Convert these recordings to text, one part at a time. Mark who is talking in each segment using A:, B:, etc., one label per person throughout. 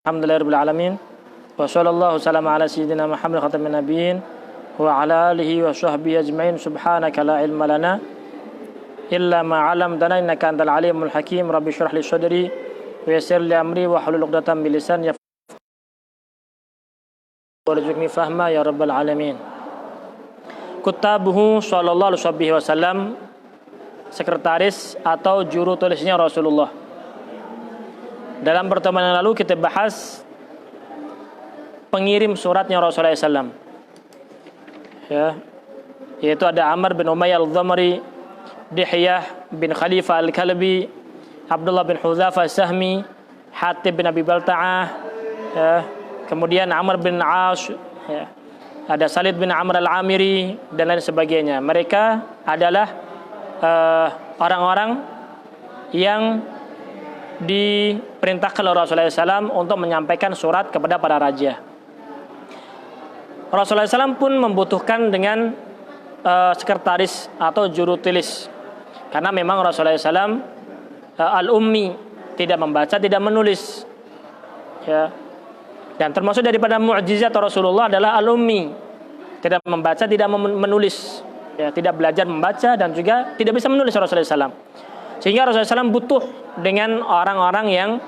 A: Alhamdulillahirabbil alamin wa sallallahu salama ala sayyidina Muhammad khatamin nabiyyin wa ala alihi wa sahbihi ajmain subhanaka la ilma lana illa ma 'allamtana innaka antal alimul hakim rabbi shrah li sadri wa yassir li amri wa hlul 'uqdatam min lisani warzuqni fahma ya rabbal alamin. Kutabuhu sallallahu alaihi wasallam, sekretaris atau juru tulisnya Rasulullah. Dalam pertemuan yang lalu kita bahas pengirim suratnya Rasulullah SAW, ya, yaitu ada Amr bin Umayyah al-Dhamri, Dihyah bin Khalifah al-Kalbi, Abdullah bin Hudzafah as-Sahmi, Hatib bin Abi Balta'ah, ya, kemudian Amr bin As, ya, ada Salid bin Amr al-Amiri dan lain sebagainya. Mereka adalah orang-orang yang diperintahkan oleh Rasulullah SAW untuk menyampaikan surat kepada para raja. Rasulullah SAW pun membutuhkan dengan sekretaris atau juru tulis, karena memang Rasulullah SAW al-ummi, tidak membaca, tidak menulis, ya. Dan termasuk daripada mukjizat Rasulullah adalah al-ummi, tidak membaca, tidak menulis, ya, tidak belajar membaca dan juga tidak bisa menulis Rasulullah SAW. Sehingga Rasulullah SAW butuh dengan orang-orang yang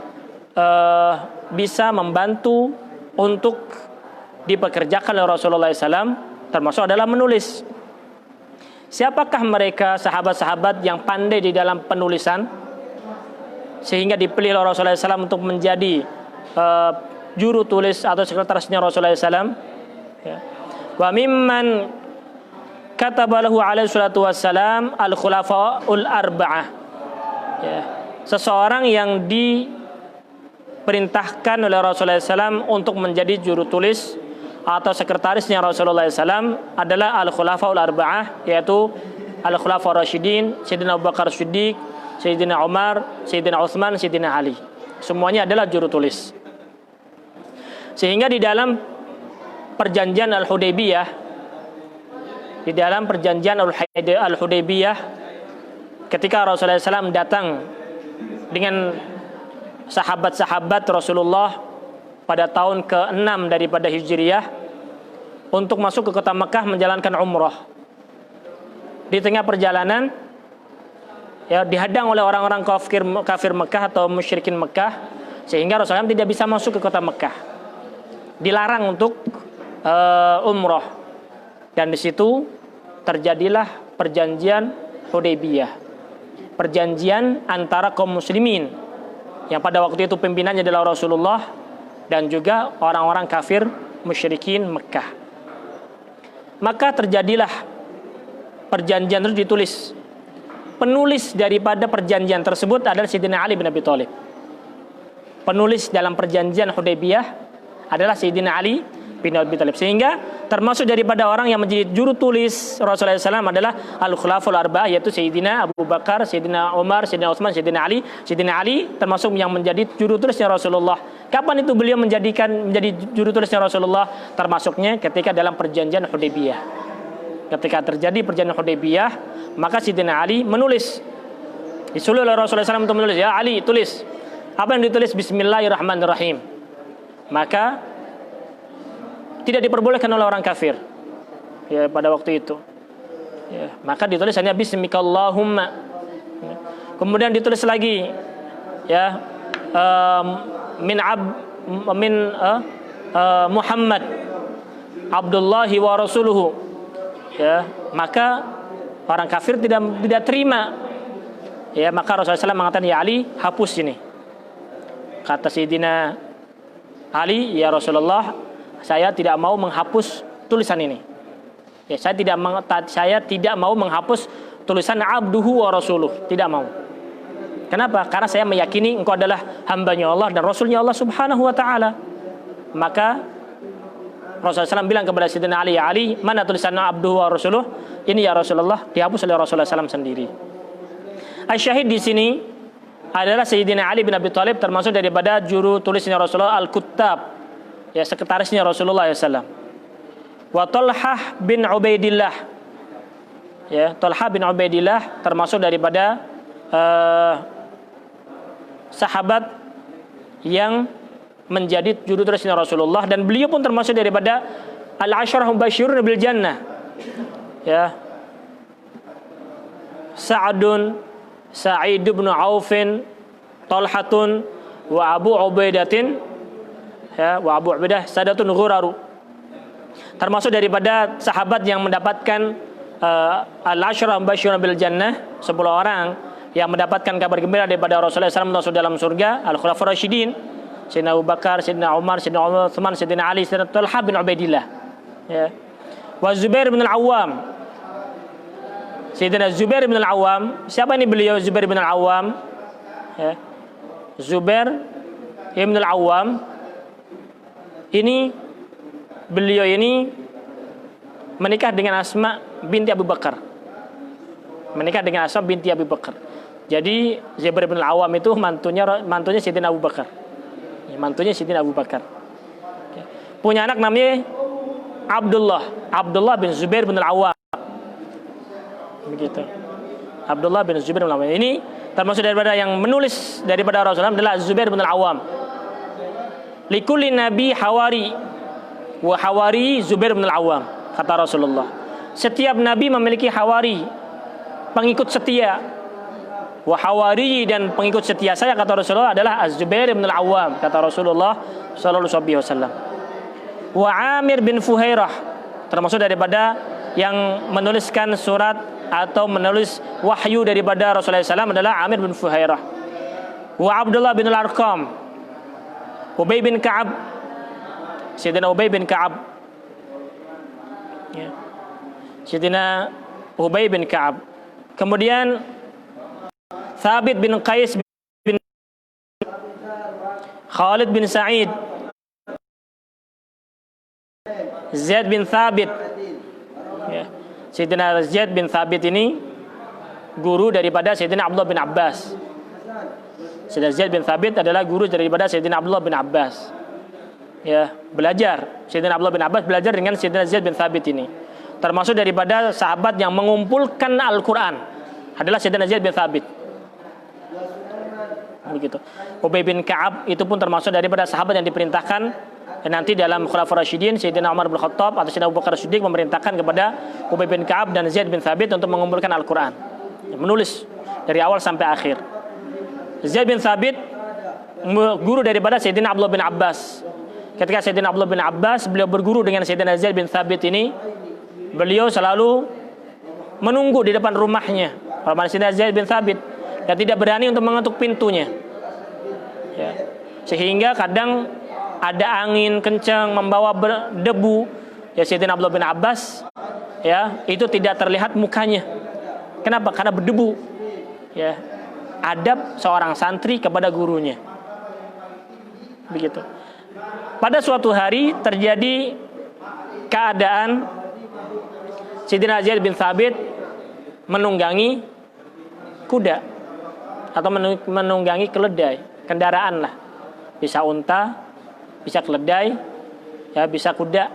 A: bisa membantu untuk dipekerjakan oleh Rasulullah SAW, termasuk adalah menulis. Siapakah mereka sahabat-sahabat yang pandai di dalam penulisan sehingga dipilih oleh Rasulullah SAW untuk menjadi juru tulis atau sekretarisnya Rasulullah SAW? Ya. Wa mimman katabalahu alaihi salatu wassalam al-khulafa'ul arba'ah. Ya, seseorang yang diperintahkan oleh Rasulullah SAW untuk menjadi juru tulis atau sekretarisnya Rasulullah SAW adalah al-khulafaul arba'ah, yaitu al-khulafaur rasyidin, Sayyidina Abu Bakar Siddiq, Sayyidina Umar, Sayyidina Utsman, Sayyidina Ali. Semuanya adalah juru tulis. Sehingga di dalam perjanjian Al-Hudaybiyah, ketika Rasulullah SAW datang dengan sahabat-sahabat Rasulullah pada tahun ke-6 daripada Hijriyah untuk masuk ke kota Mekah menjalankan umrah. Di tengah perjalanan, ya, dihadang oleh orang-orang kafir Mekah atau musyrikin Mekah, sehingga Rasulullah SAW tidak bisa masuk ke kota Mekah. Dilarang untuk umrah. Dan di situ terjadilah perjanjian Hudaybiyah. Perjanjian antara kaum muslimin yang pada waktu itu pimpinannya adalah Rasulullah dan juga orang-orang kafir musyrikin Mekah. Maka terjadilah perjanjian itu ditulis. Penulis daripada perjanjian tersebut adalah Sayyidina Ali bin Abi Thalib. Penulis dalam perjanjian Hudaybiyah adalah Sayyidina Ali bin Abi Thalib. Sehingga termasuk daripada orang yang menjadi juru tulis Rasulullah SAW adalah al-khulafaul arba'ah, yaitu Sayyidina Abu Bakar, Sayyidina Umar, Sayyidina Utsman, Sayyidina Ali. Sayyidina Ali termasuk yang menjadi juru tulisnya Rasulullah. Kapan itu beliau menjadi juru tulisnya Rasulullah? Termasuknya ketika dalam perjanjian Hudaybiyah. Ketika terjadi perjanjian Hudaybiyah, maka Sayyidina Ali menulis. Disuruh oleh Rasulullah SAW untuk menulis, ya Ali, tulis. Apa yang ditulis? Bismillahirrahmanirrahim. Maka tidak diperbolehkan oleh orang kafir, ya, pada waktu itu, ya, maka ditulis hanya bismikallahumma. Kemudian ditulis lagi, ya, Muhammad Abdullahi wa rasuluhu, ya, maka orang kafir tidak terima, ya, maka Rasulullah SAW mengatakan, ya Ali, hapus ini. Kata Sayyidina Ali, ya Rasulullah, saya tidak mau menghapus tulisan ini. Ya, saya tidak mau menghapus tulisan abduhu wa rasuluh, tidak mau. Kenapa? Karena saya meyakini engkau adalah hambanya Allah dan rasulnya Allah subhanahu wa ta'ala. Maka Rasulullah SAW bilang kepada Sayyidina Ali, ya Ali, mana tulisan abduhu wa rasuluh? Ini ya Rasulullah, dihapus oleh Rasulullah SAW sendiri. Asyahid di sini adalah Sayyidina Ali bin Abi Thalib termasuk daripada juru tulisnya Rasulullah, al-kuttab, ya, sekretarisnya Rasulullah SAW. Wa Talhah bin Ubaidillah, ya, Talhah bin Ubaidillah termasuk daripada sahabat yang menjadi juru tulisnya Rasulullah, dan beliau pun termasuk daripada al-asyrah mubasysyirun bil jannah. Ya. Sa'dun, Sa'id bin Aufin, Talhatun, wa Abu Ubaidatin, ya, wa Abu Ubaidah sadatun ghuraru. Termasuk daripada sahabat yang mendapatkan al-asyrah mubasysyirun bil jannah, 10 orang yang mendapatkan kabar gembira daripada Rasulullah SAW masuk dalam surga, al-khulafaur rasyidin, Sayyidina Abu Bakar, Sayyidina Umar, Sayyidina Utsman, Sayyidina Ali, Sayyidina Talha bin Ubaidillah. Ya. Wa Zubair bin Al-Awwam. Sayyidina Zubair bin Al-Awwam, siapa ini beliau Zubair bin Al-Awwam? Ya. Zubair bin Al-Awwam ini, beliau ini menikah dengan Asma binti Abu Bakar. Menikah dengan Asma binti Abu Bakar. Jadi Zubair bin Al-Awwam itu mantunya Sayyidina Abu Bakar. Ya, mantunya Sayyidina Abu Bakar. Ya. Punya anak namanya Abdullah bin Zubair bin Al-Awwam. Begitu. Abdullah bin Zubair bin Al-Awwam. Ini termasuk daripada yang menulis daripada Rasulullah adalah Zubair bin Al-Awwam. Likulli nabi hawari wa hawari Zubair bin Al-Awwam, kata Rasulullah. Setiap nabi memiliki hawari, pengikut setia. Wa hawari, dan pengikut setia saya, kata Rasulullah, adalah Az-Zubair bin Al-Awwam, kata Rasulullah sallallahu alaihi wasallam. Wa Amir bin Fuhairah, termasuk daripada yang menuliskan surat atau menulis wahyu daripada Rasulullah SAW adalah Amir bin Fuhairah. Wa Abdullah bin Al-Arqam, Ubay bin Ka'ab, Sayyidina Ubay bin Ka'ab, ya. Sayyidina Ubay bin Ka'ab. Kemudian Thabit bin Qais bin Khalid bin Sa'id, Zaid bin Thabit, ya. Sayyidina Zaid bin Thabit ini guru daripada Sayyidina Abdullah bin Abbas. Sayyidina Zaid bin Thabit adalah guru daripada Sayyidina Abdullah bin Abbas. Ya, belajar. Sayyidina Abdullah bin Abbas belajar dengan Sayyidina Zaid bin Thabit ini. Termasuk daripada sahabat yang mengumpulkan Al-Quran adalah Sayyidina Zaid bin Thabit. Begitu. Ubay bin Ka'ab itu pun termasuk daripada sahabat yang diperintahkan, dan nanti dalam Khulafaur Rasyidin Sayyidina Umar bin Khattab atau Sayyidina Abu Bakar Siddiq memerintahkan kepada Ubay bin Ka'ab dan Zaid bin Thabit untuk mengumpulkan Al-Quran, menulis dari awal sampai akhir. Zaid bin Thabit guru daripada Sayyidina Abdullah bin Abbas. Ketika Sayyidina Abdullah bin Abbas beliau berguru dengan Sayyidina Zaid bin Thabit ini, beliau selalu menunggu di depan rumahnya Sayyidina Zaid bin Thabit dan tidak berani untuk mengetuk pintunya, ya. Sehingga kadang ada angin kencang membawa debu, ya, Sayyidina Abdullah bin Abbas, ya, itu tidak terlihat mukanya. Kenapa? Karena berdebu, ya. Adab seorang santri kepada gurunya. Begitu. Pada suatu hari terjadi keadaan Sayyidina Zaid bin Thabit menunggangi kuda atau menunggangi keledai, kendaraan lah. Bisa unta, bisa keledai, ya, bisa kuda.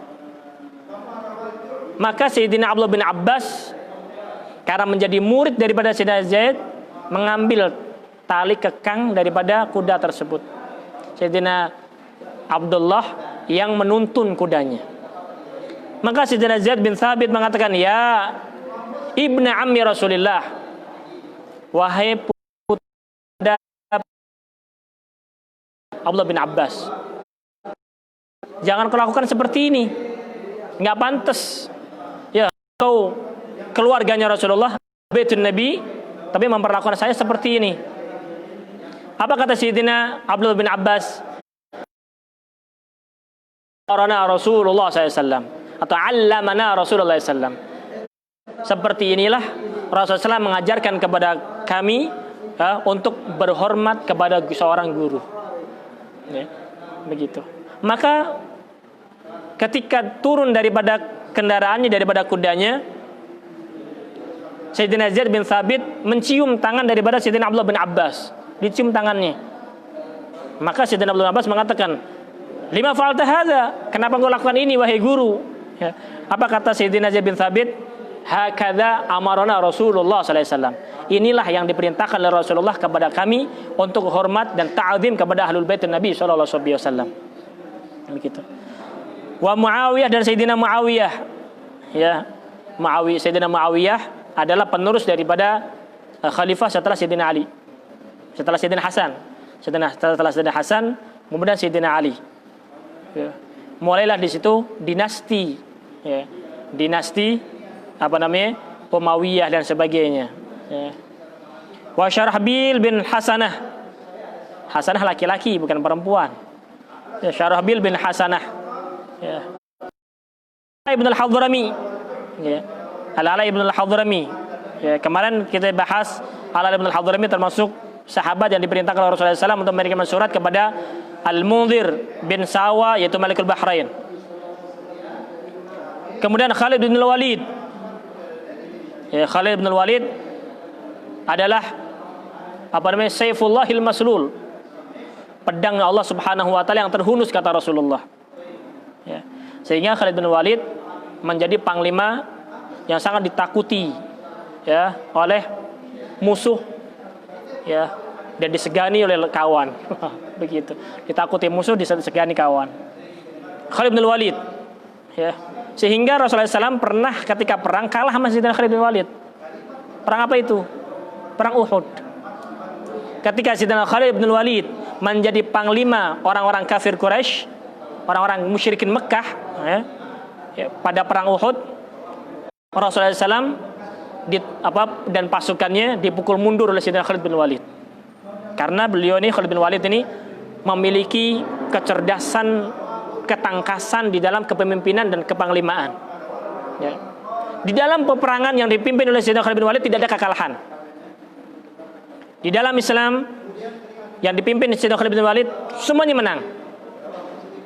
A: Maka Sayyidina Abdullah bin Abbas karena menjadi murid daripada Sayyidina Zaid mengambil tali kekang daripada kuda tersebut. Sayyidina Abdullah yang menuntun kudanya. Maka Sayyidina Zaid bin Thabit mengatakan, "Ya ibna ammi Rasulillah, wahai putra Abdullah bin Abbas, jangan kau lakukan seperti ini, nggak pantas. Ya, kau keluarganya Rasulullah, baitun Nabi, tapi memperlakukan saya seperti ini." Apa kata Sayyidina Abdullah bin Abbas? Arana Rasulullah SAW atau allamana Rasulullah SAW. Seperti inilah Rasulullah SAW mengajarkan kepada kami, ya, untuk berhormat kepada seorang guru, ya, begitu. Maka ketika turun daripada kendaraannya, daripada kudanya, Sayyidina Zaid bin Thabit mencium tangan daripada Sayyidina Abdullah bin Abbas, dicium tangannya. Maka Sayyidina Abdullah bin Abbas mengatakan, "Lima fa'alta hadza? Kenapa engkau lakukan ini wahai guru?" Ya. Apa kata Sayyidina Zaid bin Thabit? "Hakadza amarana Rasulullah sallallahu alaihi wasallam." Inilah yang diperintahkan oleh Rasulullah kepada kami untuk hormat dan ta'zim kepada ahlul bait Nabi sallallahu alaihi wasallam. Begitu. Wa Muawiyah dan Sayyidina Muawiyah. Ya. Sayyidina Muawiyah adalah penerus daripada khalifah setelah Sayyidina Ali. Setelah Sayyidina Hasan. Setelah Sayyidina Hasan, kemudian Sayyidina Ali. Ya. Mulailah di situ dinasti, ya. Dinasti Umayyah dan sebagainya. Ya. Wa Syarahbil bin Hasanah. Hasanah laki-laki bukan perempuan. Ya, Syarahbil bin Hasanah. Ya. Ibn al-Hadrami. Ya. Al-Ala ibn al-Hadrami. Ya, kemarin kita bahas Al-Ala ibn al-Hadrami termasuk sahabat yang diperintahkan oleh Rasulullah SAW untuk mengirimkan surat kepada Al-Mundhir bin Sawa, yaitu Malikul Bahrain. Kemudian Khalid bin Al-Walid. Ya, Khalid bin Al-Walid adalah Sayfullahil Maslul. Pedang Allah Subhanahu wa taala yang terhunus, kata Rasulullah. Ya. Sehingga Khalid bin Walid menjadi panglima yang sangat ditakuti, ya, oleh musuh, ya, dan disegani oleh kawan. Begitu. Ditakuti musuh, disegani kawan. Khalid bin Walid, ya. Sehingga Rasulullah SAW pernah ketika perang kalah sama Sayyidina Khalid bin Walid. Perang apa itu? Perang Uhud. Ketika Sayyidina Khalid bin Walid menjadi panglima orang-orang kafir Quraisy, orang-orang musyrikin Mekah, ya, pada perang Uhud, Rasulullah SAW dan pasukannya dipukul mundur oleh Sayyidina Khalid bin Walid. Karena beliau ini, Khalid bin Walid ini, memiliki kecerdasan, ketangkasan di dalam kepemimpinan dan kepanglimaan. Ya. Di dalam peperangan yang dipimpin oleh Sayyidina Khalid bin Walid tidak ada kekalahan. Di dalam Islam yang dipimpin Sayyidina Khalid bin Walid semuanya menang.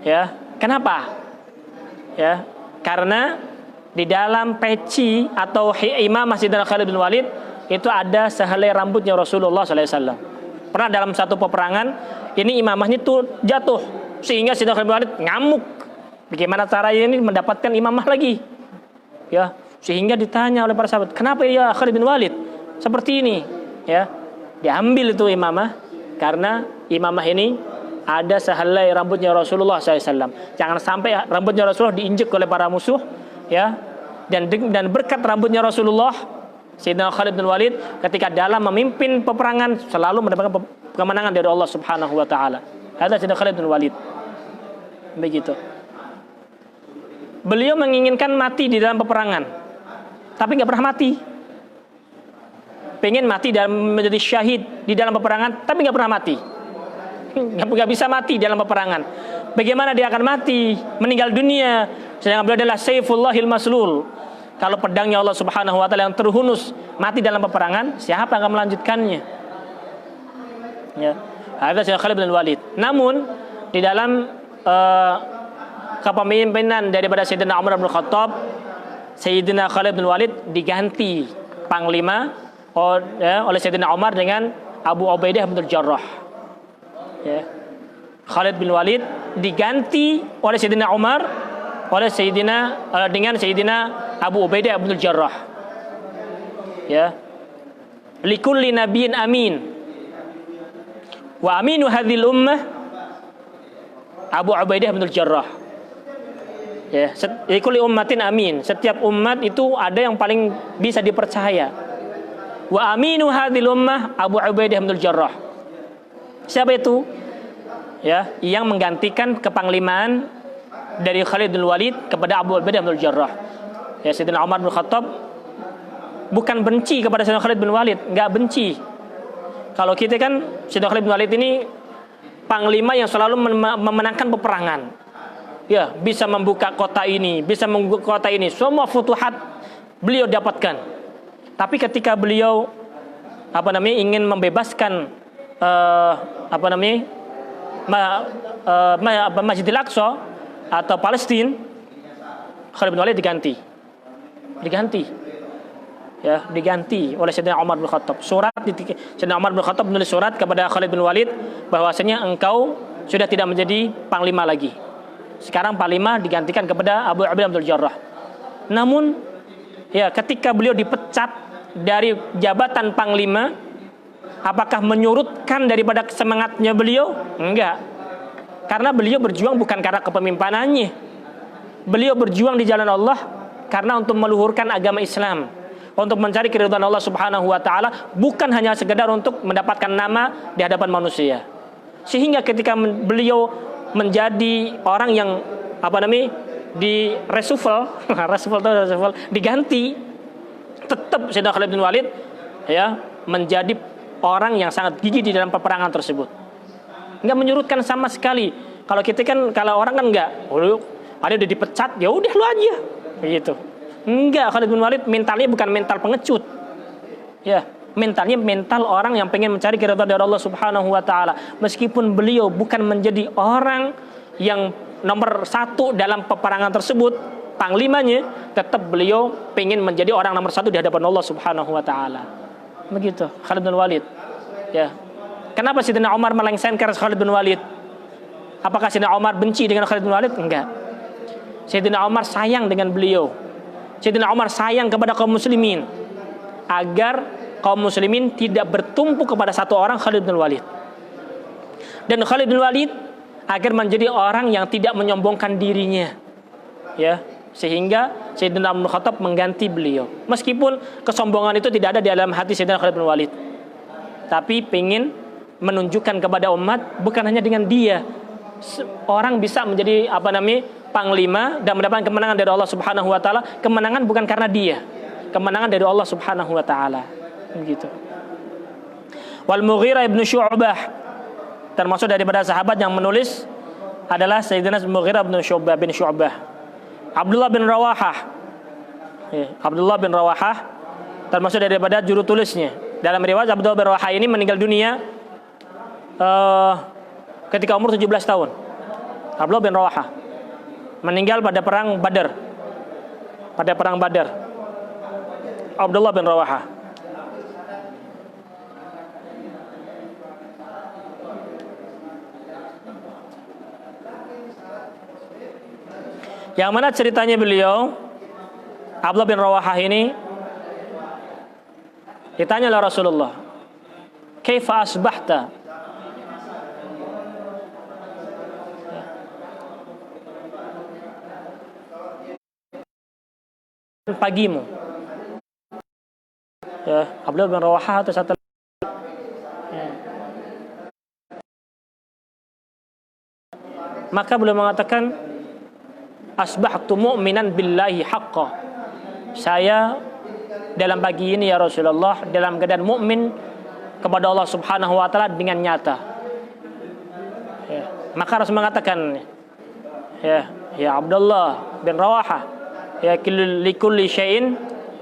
A: Ya, kenapa? Ya, karena di dalam peci atau imamah Sayyidina Khalid bin Walid itu ada sehelai rambutnya Rasulullah SAW. Pernah dalam satu peperangan ini imamahnya itu jatuh, sehingga Sayyidina Khalid bin Walid ngamuk. Bagaimana caranya ini mendapatkan imamah lagi? Ya, sehingga ditanya oleh para sahabat, kenapa ya Khalid bin Walid seperti ini? Ya, diambil itu imamah karena imamah ini ada sehelai rambutnya Rasulullah SAW. Jangan sampai rambutnya Rasulullah diinjek oleh para musuh, ya. Dan berkat rambutnya Rasulullah, Sayyidina Khalid bin Walid ketika dalam memimpin peperangan selalu mendapatkan kemenangan dari Allah Subhanahu wa taala. Ada Sayyidina Khalid bin Walid. Begitu. Beliau menginginkan mati di dalam peperangan, tapi nggak pernah mati. Pengen mati dan menjadi syahid di dalam peperangan, tapi nggak pernah mati. Nggak bisa mati dalam peperangan. Bagaimana dia akan mati, meninggal dunia? Sedangkan beliau adalah Sayfullahil Maslul. Kalau pedangnya Allah Subhanahu wa taala yang terhunus mati dalam peperangan, siapa yang akan melanjutkannya? Ya, ada Sayyidina Khalid bin Walid. Namun di dalam kepemimpinan daripada Sayyidina Umar bin Khattab, Sayyidina Khalid bin Walid diganti panglima oleh Sayyidina Umar dengan Abu Ubaidah bin Jarrah. Ya. Khalid bin Walid diganti oleh Sayyidina Umar dengan Sayyidina Abu Ubaidah bin Jarrah. Ya. Likulli nabiyyin amin. Wa aminu hadhil ummah Abu Ubaidah bin Jarrah. Ya, likulli ummatin amin. Setiap umat itu ada yang paling bisa dipercaya. Wa aminu hadhil ummah Abu Ubaidah bin Jarrah. Siapa itu? Ya, yang menggantikan kepanglimaan dari Khalid bin Walid kepada Abu Ubaidah bin Jarrah. Ya, Sayyidina Umar bin Khattab bukan benci kepada Sayyidina Khalid bin Walid, enggak benci. Kalau kita kan Sayyidina Khalid bin Walid ini panglima yang selalu memenangkan peperangan. Ya, bisa membuka kota ini, bisa membuka kota ini. Semua futuhat beliau dapatkan. Tapi ketika beliau ingin membebaskan Masjidil Aqsa atau Palestina, Khalid bin Walid diganti, ya, diganti oleh Sayyidina Umar bin Khattab. Sayyidina Umar bin Khattab menulis surat kepada Khalid bin Walid bahwasanya engkau sudah tidak menjadi panglima lagi. Sekarang panglima digantikan kepada Abu Ubaidah bin Jarrah. Namun, ya, ketika beliau dipecat dari jabatan panglima, apakah menyurutkan daripada semangatnya beliau? Enggak. Karena beliau berjuang bukan karena kepemimpinannya. Beliau berjuang di jalan Allah karena untuk meluhurkan agama Islam, untuk mencari keridhaan Allah Subhanahu wa taala, bukan hanya sekedar untuk mendapatkan nama di hadapan manusia. Sehingga ketika beliau menjadi orang yang di reshuffle, diganti, tetap Sayyidina Khalid bin Walid ya menjadi orang yang sangat gigih di dalam peperangan tersebut. Enggak menyurutkan sama sekali. Kalau kita kan, kalau orang kan enggak, ada udah dipecat, ya udah lu aja, begitu. Enggak, Khalid bin Walid mentalnya bukan mental pengecut. Ya, mentalnya mental orang yang pengen mencari keridhaan dari Allah Subhanahu wa taala. Meskipun beliau bukan menjadi orang yang nomor 1 dalam peperangan tersebut, panglimanya, tetap beliau pengen menjadi orang nomor 1 di hadapan Allah Subhanahu wa taala. Begitu Khalid bin Walid. Ya. Kenapa Sayyidina Umar melengsarkan Khalid bin Walid? Apakah Sayyidina Umar benci dengan Khalid bin Walid? Enggak. Sayyidina Umar sayang dengan beliau. Sayyidina Umar sayang kepada kaum muslimin, agar kaum muslimin tidak bertumpu kepada satu orang, Khalid bin Walid. Dan Khalid bin Walid agar menjadi orang yang tidak menyombongkan dirinya, ya, sehingga Sayyidina Umar Khattab mengganti beliau. Meskipun kesombongan itu tidak ada di dalam hati Sayyidina Khalid bin Walid, tapi ingin menunjukkan kepada umat bukan hanya dengan dia orang bisa menjadi panglima dan mendapatkan kemenangan dari Allah Subhanahu wa taala. Kemenangan bukan karena dia, kemenangan dari Allah Subhanahu wa taala. Begitu. Wal Mughirah ibn Syu'bah, termasuk daripada sahabat yang menulis adalah Sayyidina Mughirah bin Syu'bah. Abdullah bin Rawahah, Abdullah bin Rawahah termasuk daripada juru tulisnya. Dalam riwayat Abdullah bin Rawahah ini meninggal dunia ketika umur 17 tahun. Abdullah bin Rawahah meninggal pada perang Badar. Pada perang Badar. Abdullah bin Rawahah. Yang mana ceritanya beliau, Abdullah bin Rawahah ini ditanya oleh Rasulullah, "Kaifa asbahta?" Pagimu. Ya, Abdullah bin Rawahah atau satu. Maka beliau mengatakan, "Asbahtu mu'minan billahi haqqa." Saya dalam pagi ini ya Rasulullah dalam keadaan mukmin kepada Allah Subhanahu wa taala dengan nyata. Ya. Maka Rasul mengatakan, ya Abdullah bin Rawahah, ya likulli syai'in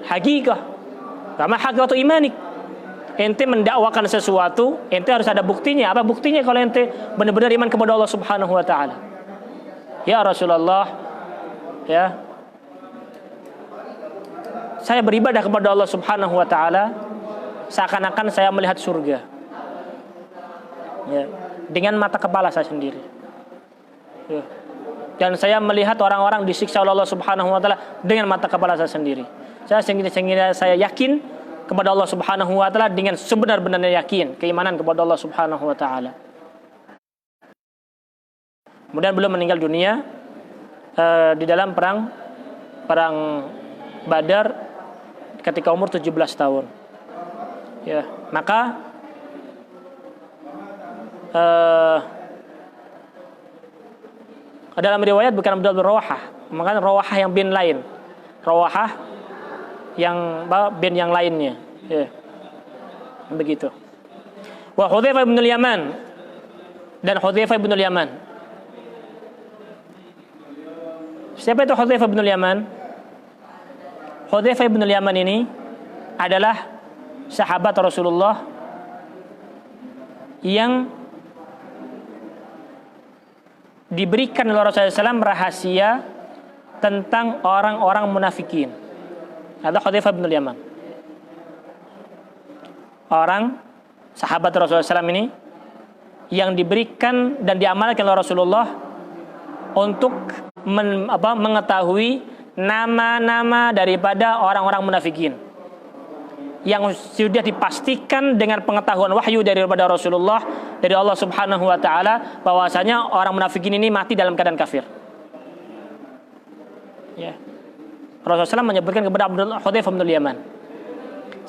A: haqiqah. Kama haqiqatu imanik. Ente mendakwakan sesuatu, ente harus ada buktinya. Apa buktinya kalau ente benar-benar iman kepada Allah Subhanahu wa taala? Ya Rasulullah, ya, saya beribadah kepada Allah Subhanahu wa taala seakan-akan saya melihat surga, ya, dengan mata kepala saya sendiri, ya. Dan saya melihat orang-orang disiksa oleh Allah Subhanahu wa taala dengan mata kepala saya sendiri. Sehingga saya yakin kepada Allah Subhanahu wa taala dengan sebenar-benarnya yakin, keimanan kepada Allah Subhanahu wa taala. Kemudian beliau meninggal dunia di dalam perang Badar ketika umur 17 tahun. Ya, maka dalam riwayat bukan Abdullah bin Rawahah, maka Rawahah yang bin lain. Rawahah yang bin yang lainnya. Ya. Begitu. Wa Hudzaifah bin Yaman, dan Hudzaifah bin Yaman. Siapa itu Hudzaifah bin Yaman? Hudzaifah bin Yaman ini adalah sahabat Rasulullah yang diberikan oleh Rasulullah SAW rahasia tentang orang-orang munafikin. Ada Hudzaifah bin Yaman, orang sahabat Rasulullah SAW ini yang diberikan dan diamalkan oleh Rasulullah untuk mengetahui nama-nama daripada orang-orang munafikin. yang sudah dipastikan dengan pengetahuan wahyu daripada Rasulullah dari Allah Subhanahu wa taala bahwasanya orang munafikin ini mati dalam keadaan kafir. Ya. Rasulullah SAW menyebutkan kepada Hudzaifah bin Yaman.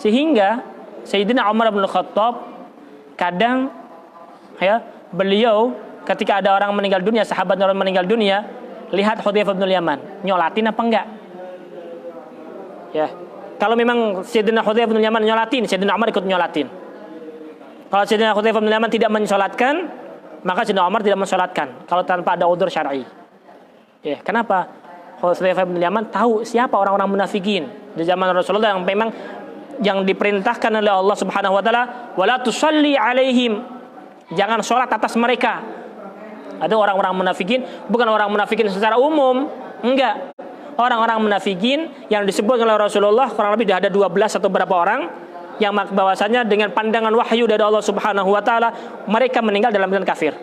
A: Sehingga Sayyidina Umar bin Khattab kadang ya, beliau ketika ada orang meninggal dunia, sahabat orang meninggal dunia, lihat Hudzaifah bin Yaman, nyolatin apa enggak? Ya. Kalau memang Sayyidina Hudzaifah bin Yaman nyolatin, Sayyidina Umar ikut nyolatin. Kalau Sayyidina Hudzaifah bin Yaman tidak menyolatkan, maka Sayyidina Umar tidak mensolatkan kalau tanpa ada udzur syar'i. Ya, kenapa? Hudzaifah bin Yaman tahu siapa orang-orang munafikin di zaman Rasulullah yang memang yang diperintahkan oleh Allah Subhanahu wa taala, "Wala tusalli alaihim." Jangan sholat atas mereka. Ada orang-orang munafikin, bukan orang munafikin secara umum, enggak. Orang-orang munafikin yang disebut oleh Rasulullah kurang lebih ada 12 atau berapa orang yang bahwasanya dengan pandangan wahyu dari Allah Subhanahu wa taala mereka meninggal dalam keadaan kafir.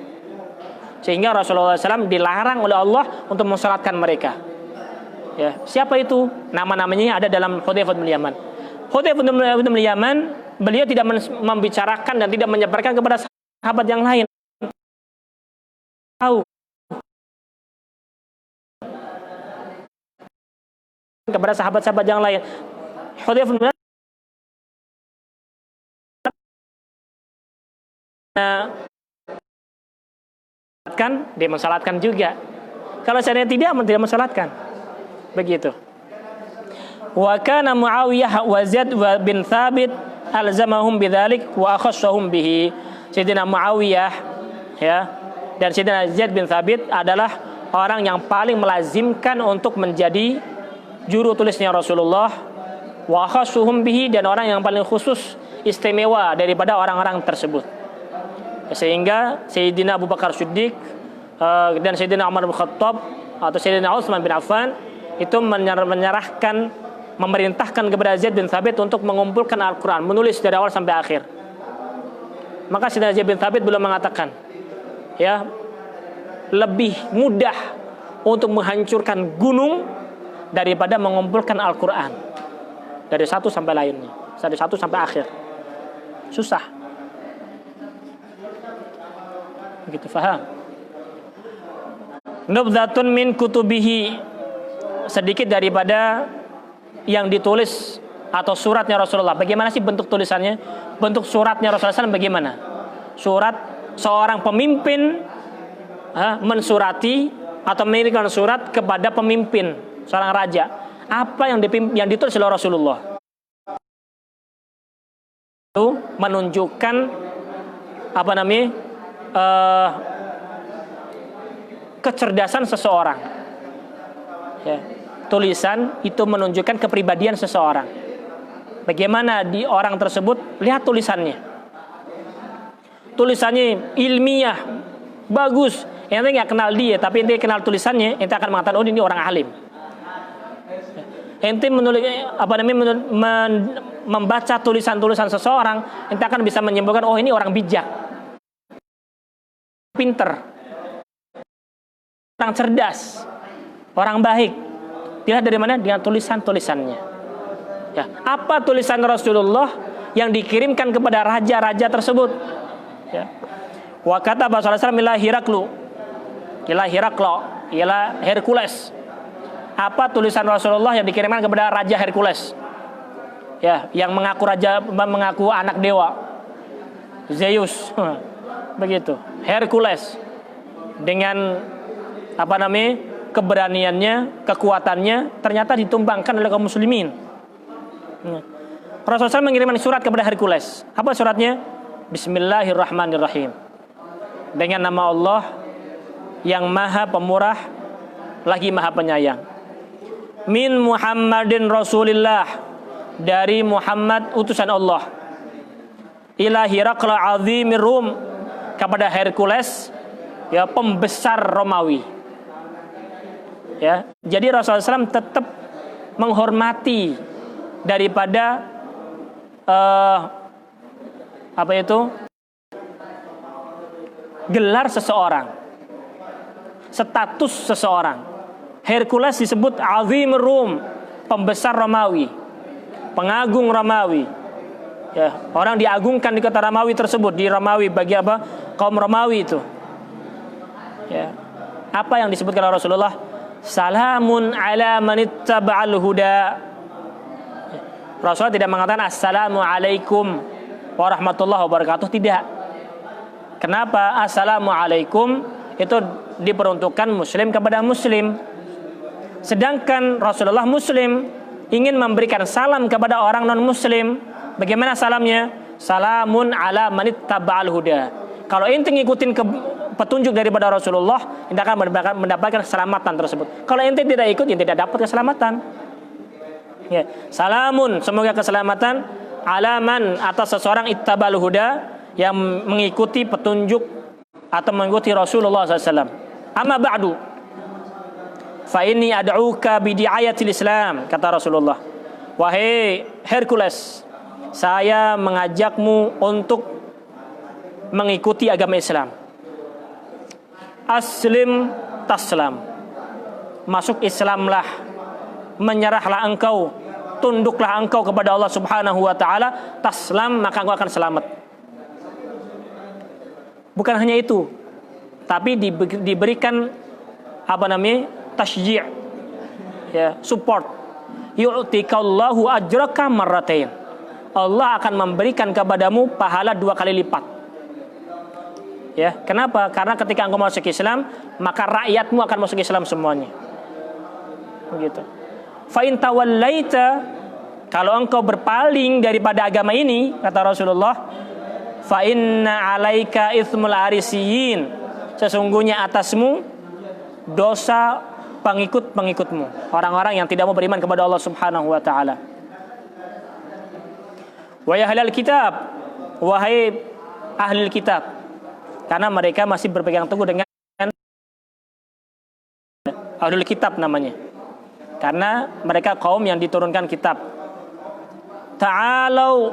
A: Sehingga Rasulullah SAW dilarang oleh Allah untuk mensalatkan mereka. Ya, siapa itu? Nama-namanya ada dalam Hudzaifah bin Yaman. Hudzaifah bin Yaman, beliau tidak membicarakan dan tidak menyebarkan kepada sahabat yang lain. Tahu kepada sahabat-sahabat yang lain. Hudzaifah bin Yaman dia mensalatkan juga. Kalau seandainya tidak mensalatkan. Begitu. Wa kana Muawiyah wa Zaid bin Thabit alzamahum bidzalik wa akhassahum bihi. Sayyidina Muawiyah ya dan Sayyidina Zaid bin Thabit adalah orang yang paling melazimkan untuk menjadi juru tulisnya Rasulullah, wa akhassahum bihi, dan orang yang paling khusus istimewa daripada orang-orang tersebut. Sehingga Sayyidina Abu Bakar Siddiq dan Sayyidina Umar bin Khattab atau Sayyidina Utsman bin Affan itu memerintahkan kepada Zaid bin Thabit untuk mengumpulkan Al-Quran, menulis dari awal sampai akhir. Maka Sayyidina Zaid bin Thabit belum mengatakan, ya, lebih mudah untuk menghancurkan gunung daripada mengumpulkan Al-Quran dari satu sampai lainnya, dari satu sampai akhir. Susah. Begitu, faham? Nubdhatun min kutubihi, sedikit daripada yang ditulis atau suratnya Rasulullah. Bagaimana sih bentuk tulisannya? Bentuk suratnya Rasulullah SAW bagaimana? Surat seorang pemimpin mensurati atau mengirimkan surat kepada pemimpin, seorang raja. Apa yang ditulis oleh Rasulullah? Itu menunjukkan apa namanya? Kecerdasan seseorang. Ya. Tulisan itu menunjukkan kepribadian seseorang. Bagaimana di orang tersebut, lihat tulisannya. Tulisannya ilmiah, bagus. Ente nggak kenal dia, tapi ente kenal tulisannya, ente akan mengatakan, oh ini orang alim. Ente membaca tulisan-tulisan seseorang, ente akan bisa menyimpulkan, oh ini orang bijak, pinter, orang cerdas, orang baik. Dilihat dari mana? Dengan tulisan-tulisannya. Ya, apa tulisan Rasulullah yang dikirimkan kepada raja-raja tersebut? Ya. Wa kata Rasulullah SAW ila Hercules. Apa tulisan Rasulullah yang dikirimkan kepada Raja Hercules? Ya, yang mengaku anak dewa. Zeus. Begitu. Hercules dengan apa namanya? Keberaniannya, kekuatannya ternyata ditumbangkan oleh kaum muslimin. Rasulullah SAW mengirimkan surat kepada Hercules. Apa suratnya? Bismillahirrahmanirrahim. Dengan nama Allah yang Maha Pemurah lagi Maha Penyayang. Min Muhammadin Rasulillah, dari Muhammad utusan Allah. Ila Hirakl azimir Rum, kepada Hercules, ya, pembesar Romawi. Ya, jadi Rasulullah SAW tetap menghormati daripada gelar seseorang, status seseorang. Hercules disebut azim Rum, pembesar Romawi, pengagung Romawi. Ya, orang diagungkan di kota Romawi tersebut, di Romawi bagi apa? Kaum Romawi itu. Ya. Apa yang disebutkan oleh Rasulullah? Salamun ala manittaba'al huda. Rasulullah tidak mengatakan assalamu alaikum warahmatullahi wabarakatuh, tidak. Kenapa? Assalamu alaikum itu diperuntukkan muslim kepada muslim. Sedangkan Rasulullah muslim ingin memberikan salam kepada orang non muslim. Bagaimana salamnya? Salamun ala manittaba'al huda. Kalau ente ngikutin petunjuk daripada Rasulullah, ente akan mendapatkan keselamatan tersebut. Kalau ente tidak ikut, ente tidak dapat keselamatan. Ya. Salamun, semoga keselamatan ala man, atas seseorang ittaba'al huda, yang mengikuti petunjuk atau mengikuti Rasulullah SAW. Amma ba'du, fa inni ad'uka bidi'ayatil Islam, kata Rasulullah. Wahai Hercules, saya mengajakmu untuk mengikuti agama Islam. Aslim taslam, masuk Islamlah, menyerahlah engkau, tunduklah engkau kepada Allah Subhanahu wa taala, taslam, maka engkau akan selamat. Bukan hanya itu, tapi diberikan apa namanya? Tasyji', ya, support. Yu'tikallahu ajraka marratain. Allah akan memberikan kepadamu pahala 2 kali lipat. Ya, kenapa? Karena ketika engkau masuk Islam, maka rakyatmu akan masuk Islam semuanya. Begitu. Fa in tawallaita, kalau engkau berpaling daripada agama ini, kata Rasulullah, fa inna 'alaika itsmul arisiyin. Sesungguhnya atasmu dosa pengikut-pengikutmu, orang-orang yang tidak mau beriman kepada Allah Subhanahu wa taala. Wa ya ahlal kitab, wahai ahli kitab, karena mereka masih berpegang teguh dengan ahlul kitab namanya, karena mereka kaum yang diturunkan kitab. Ta'alau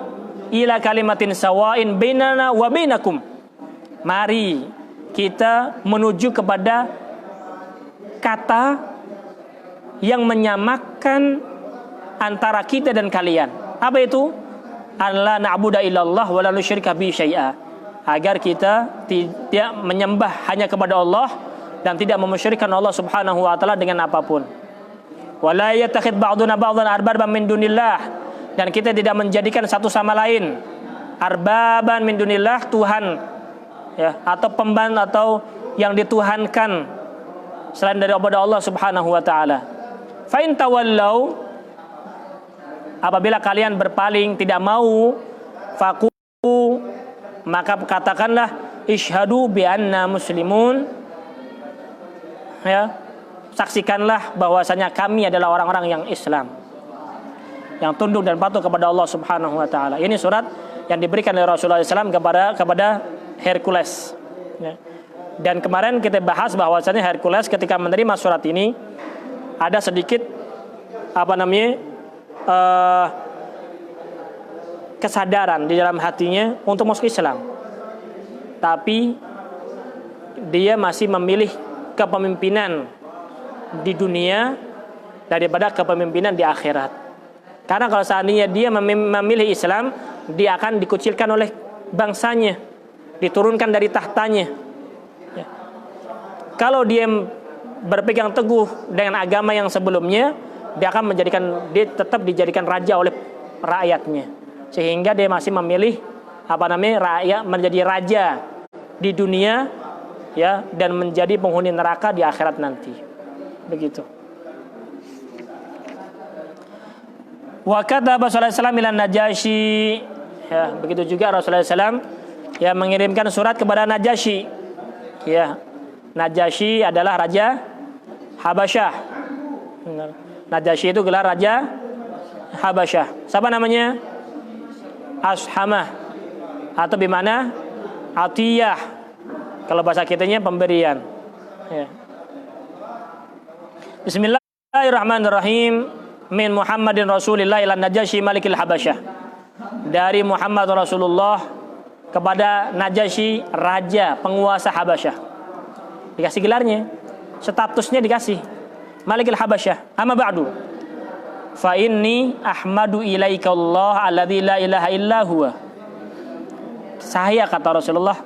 A: ila kalimatin sawain bainana wa bainakum. Mari kita menuju kepada kata yang menyamakan antara kita dan kalian. Apa itu? Alla na'budu illallah wa la nusyrika bihi syai'a. Agar kita tidak menyembah hanya kepada Allah dan tidak memusyrikan Allah Subhanahu wa taala dengan apapun. Wa la yattakhidh ba'duna ba'dhan arbaban min dunillah, dan kita tidak menjadikan satu sama lain arbaban min dunillah, Tuhan, ya, atau pemban atau yang dituhankan selain daripada Allah Subhanahu wa taala. Fa in tawallau, apabila kalian berpaling tidak mau, faqulu, maka katakanlah isyhadu bi anna muslimun, ya, saksikanlah bahwasanya kami adalah orang-orang yang Islam, yang tunduk dan patuh kepada Allah Subhanahu wa taala. Ini surat yang diberikan oleh Rasulullah SAW kepada Hercules, ya. Dan kemarin kita bahas bahwasanya Hercules ketika menerima surat ini ada sedikit apa namanya kesadaran di dalam hatinya untuk masuk Islam, tapi dia masih memilih kepemimpinan di dunia daripada kepemimpinan di akhirat. Karena kalau seandainya dia memilih Islam, dia akan dikucilkan oleh bangsanya, diturunkan dari tahtanya. Ya. Kalau dia berpegang teguh dengan agama yang sebelumnya, dia akan tetap dijadikan raja oleh rakyatnya, sehingga dia masih memilih rakyat menjadi raja di dunia, ya, dan menjadi penghuni neraka di akhirat nanti. Begitu. Wa kataba sallallahu alaihi wasallam ila Najasyi, ya, begitu juga Rasulullah SAW ya mengirimkan surat kepada Najasyi. Ya, Najasyi adalah raja Habasyah. Najasyi itu gelar raja Habasyah. Siapa namanya? Ashamah, atau bimana atiyah, kalau bahasa kitanya pemberian, ya. Bismillahirrahmanirrahim. Min Muhammadin Rasulillah ila Najasyi Malikil Habasyah. Dari Muhammad Rasulullah kepada Najasyi, raja penguasa Habasyah. Dikasih gelarnya, statusnya dikasih Malikil Habasyah. Amma ba'du, fa inni ahmadu ilaika Allah alladzi la ilaha illa huwa. Saya, kata Rasulullah,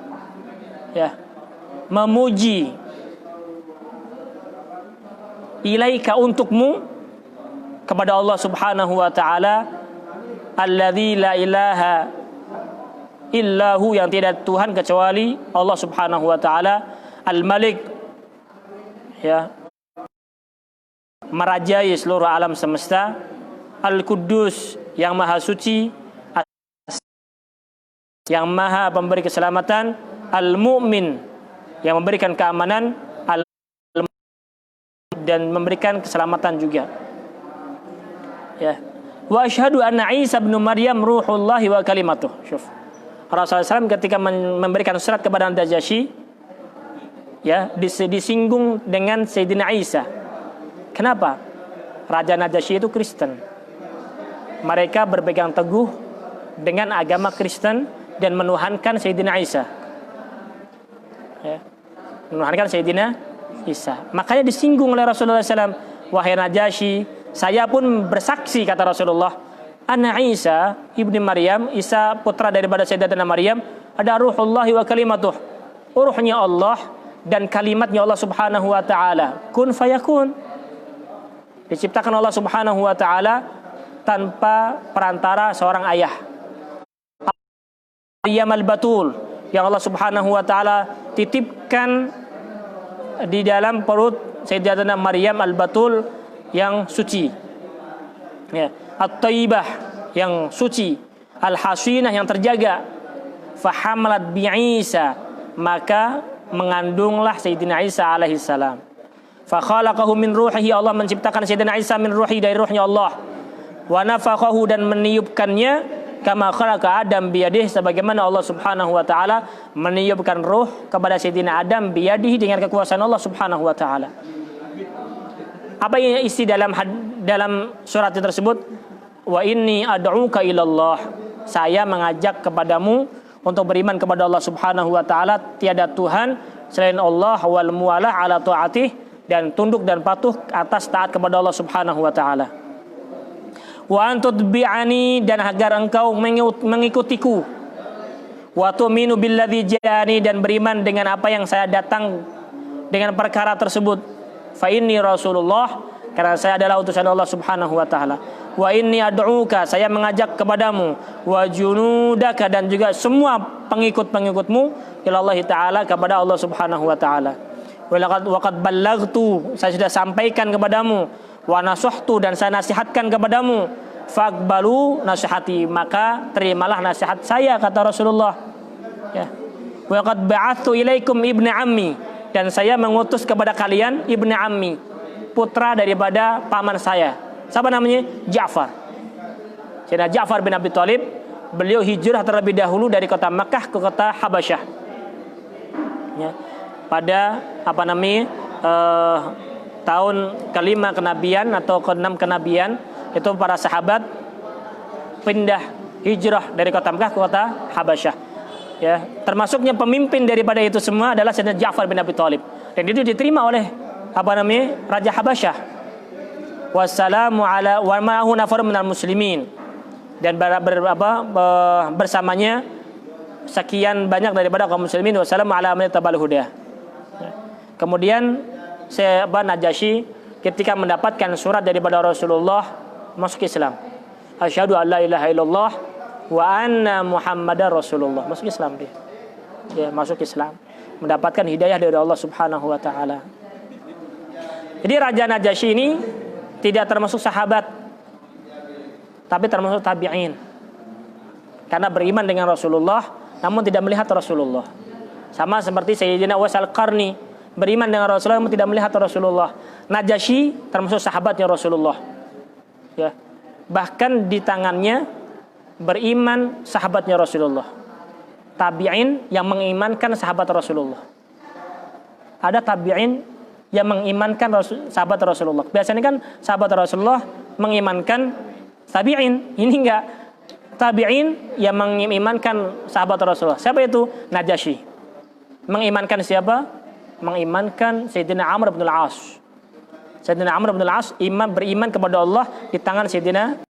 A: ya, memuji ilaika, untukmu, kepada Allah Subhanahu wa taala, alladzi la ilaha illahu, yang tidak Tuhan kecuali Allah Subhanahu wa taala, al-Malik, ya, merajai seluruh alam semesta, Al-Quddus, yang maha suci, yang maha pemberi keselamatan, Al-Mu'min, yang memberikan keamanan, dan memberikan keselamatan juga. Ya. Wa asyhadu anna Isa bin Maryam ruhullahi wa kalimatuh. Syuf. Rasulullah SAW ketika memberikan surat kepada Najasyi, ya, disinggung dengan Sayyidina Isa. Kenapa? Raja Najasyi itu Kristen. Mereka berpegang teguh dengan agama Kristen dan menuhankan Sayyidina Isa. Ya. Menuhankan Sayyidina Isa. Makanya disinggung oleh Rasulullah SAW. Wahai Najasyi, saya pun bersaksi, kata Rasulullah, anna Isa ibni Maryam, Isa putra daripada Sayyidatina Maryam, ada ruhullahi wa kalimatuh, ruhnya Allah dan kalimatnya Allah Subhanahu wa taala, kun fayakun. Diciptakan Allah Subhanahu wa taala tanpa perantara seorang ayah. Maryam al-Batul, yang Allah Subhanahu wa taala titipkan di dalam perut Sayyidatina Maryam al-Batul yang suci, ya, at-thayyibah, yang suci, al-hasinah, yang terjaga. Fahamalat bi Isa, maka mengandunglah Sayyidina Isa alaihi salam. Fa khalaqahu min ruhihi, Allah menciptakan Sayyidina Isa min ruhi, dari ruhnya Allah. Wa nafakhahu, dan meniupkannya, kama khalaqa Adam biyadihi, sebagaimana Allah Subhanahu wa taala meniupkan ruh kepada Sayyidina Adam biyadihi, dengan kekuasaan Allah Subhanahu wa taala. Apa yang isi dalam surat tersebut? Wa inni ad'uka ilallah, saya mengajak kepadamu untuk beriman kepada Allah Subhanahu wa taala, tiada Tuhan selain Allah, wal muwalah ala taatih, dan tunduk dan patuh atas taat kepada Allah Subhanahu wa taala. Wa antutbi'ani, dan agar engkau mengikutiku. Wa tu'minu billadzi ja'ani, dan beriman dengan apa yang saya datang dengan perkara tersebut. Fa inni Rasulullah, karena saya adalah utusan Allah Subhanahu wa taala. Wa inni ad'uka, saya mengajak kepadamu, wa junudaka, dan juga semua pengikut-pengikutmu, ilallah taala, kepada Allah Subhanahu wa taala. Wa qad ballaghtu, saya sudah sampaikan kepadamu, wa nasahtu, dan saya nasihatkan kepadamu, faqbalu nasihati, maka terimalah nasihat saya, kata Rasulullah. Ya. Wa qad ba'atsu ilaikum ibnu ammi, dan saya mengutus kepada kalian ibnu ammi, putra daripada paman saya. Siapa namanya? Ja'far. Sayyidina Ja'far bin Abi Thalib, beliau hijrah terlebih dahulu dari kota Makkah ke kota Habasyah. Ya. Pada tahun kelima kenabian atau keenam kenabian, itu para sahabat pindah hijrah dari kota Makkah ke kota Habasyah. Ya, termasuknya pemimpin daripada itu semua adalah Sayyidina Ja'far bin Abi Thalib, dan itu diterima oleh Raja Habasyah. Wassalamu ala wa ma'ahu nafar minal muslimin, dan bersamanya sekian banyak daripada kaum muslimin. Wassalamu ala man tabal huda. Kemudian Najasyi ketika mendapatkan surat daripada Rasulullah, masuk Islam. Asyhadu an la ilaha illallah wa anna Muhammadar Rasulullah, masuk Islam dia. Ya, masuk Islam, mendapatkan hidayah dari Allah Subhanahu wa taala. Jadi Raja Najasyi ini tidak termasuk sahabat, tapi termasuk tabi'in. Karena beriman dengan Rasulullah namun tidak melihat Rasulullah. Sama seperti Sayyidina Uwais Al-Qarni, beriman dengan Rasulullah namun tidak melihat Rasulullah. Najasyi termasuk sahabatnya Rasulullah. Ya. Bahkan di tangannya beriman sahabatnya Rasulullah, tabi'in yang mengimankan sahabat Rasulullah. Ada tabi'in yang mengimankan sahabat Rasulullah. Biasanya kan sahabat Rasulullah mengimankan tabi'in. Ini enggak, tabi'in yang mengimankan sahabat Rasulullah. Siapa itu? Najasyi. Mengimankan siapa? Mengimankan Sayyidina Amr bin Al-As. Sayyidina Amr bin Al-As beriman kepada Allah di tangan Sayyidina